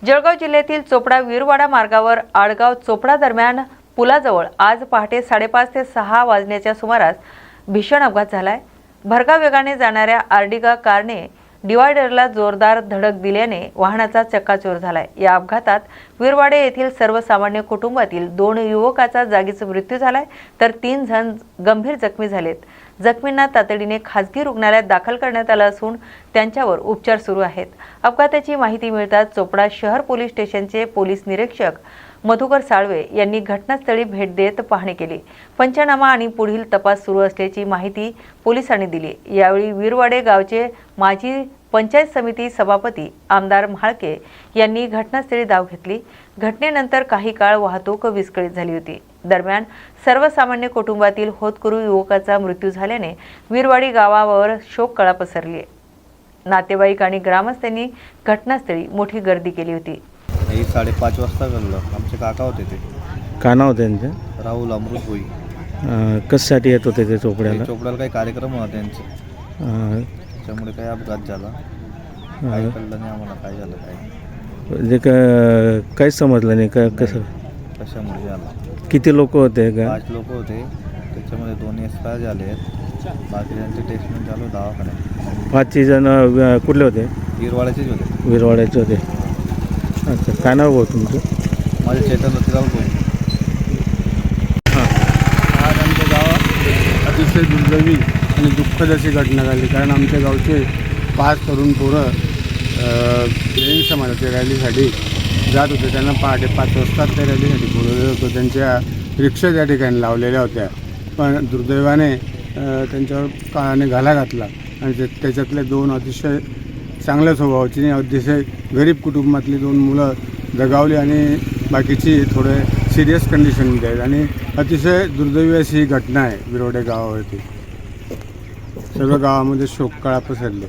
जळगाव जिल्ह्यातील चोपडा वीरवाडा मार्गावर आडगाव चोपडा दरम्यान पुलाजवळ आज पहाटे 5:30 ते 6 वाजण्याच्या सुमारास भीषण अपघात झालाय। भरधाव वेगाने जाणाऱ्या आर्टिगा कारने डिवायडरला जोरदार धडक दिल्याने वाहनाचा चक्काचूर झालाय। या अपघातात वीरवाडे येथील सर्वसामान्य कुटुंबातील 2 युवकाचा जागीच मृत्यू झालाय, तर 3 जण गंभीर जखमी झालेत। जखमींना तातडीने खासगी रुग्णालयात दाखल करण्यात आलं असून त्यांच्यावर उपचार सुरू आहेत। अपघाताची माहिती मिळताच चोपडा शहर पोलीस स्टेशनचे पोलीस निरीक्षक मधुकर साळवे यांनी घटनास्थळी भेट देत पाहणी केली। पंचनामा आणि पुढील तपास सुरू असल्याची माहिती पोलिसांनी दिली। यावेळी वीरवाडे गावचे माजी पंचायत समिती सभापती आमदार म्हाळके यांनी घटनास्थळी धाव घेतली। घटनेनंतर काही काळ वाहतूक विस्कळीत झाली होती। दरम्यान सर्वसामान्य कुटुंबातील होतकरू युवकाचा मृत्यू झाल्याने वीरवाडी गावावर शोककळा पसरली आहे। नातेवाईक आणि ग्रामस्थांनी घटनास्थळी मोठी गर्दी केली होती। 5:30 वाजता घडलं। आमचे काका होते ते। काय नाव त्यांचं? राहुल अमृत भोई। कशासाठी येत होते ते चोपड्याला? चोपड्याला काही कार्यक्रम होता त्यांचा, त्यामुळे काही अपघात झाला। काय कळलं नाही आम्हाला काय झालं काय म्हणजे काही समजलं नाही का कसं कशामुळे झालं। किती लोक होते का? 5 लोक होते, त्याच्यामध्ये 2 एक्सपायर झाले आहेत। बाकी त्यांचे ट्रीटमेंट चालू दवाखान्यात। 5 जण कुठले होते? वीरवाड्याचेच होते। वीरवाड्याचे होते। अच्छा, काय नाव भाऊ तुमचं? माझे चेतन रतिराव भोई। आज आमच्या गावात अतिशय दुर्दैवी आणि दुःखद अशी घटना घडली। कारण आमच्या गावचे 5 तरुण पोरं जैन समाजाच्या रॅलीसाठी जात होते। त्यांना पहाटे 5 वाजता त्या रॅलीसाठी बोलवलेलं होतं। त्यांच्या रिक्षा त्या ठिकाणी लावलेल्या होत्या, पण दुर्दैवाने त्यांच्यावर काळाने घाला घातला आणि त्याच्यातले 2 अतिशय चांगल्या स्वभावाची आणि अतिशय गरीब कुटुंबातली 2 मुलं दगावली आणि बाकीची थोडे सिरियस कंडिशनमध्ये आहेत आणि अतिशय दुर्दैवी अशी ही घटना आहे वीरवाडे गावावरती। सर्व गावामध्ये शोककळा पसरली।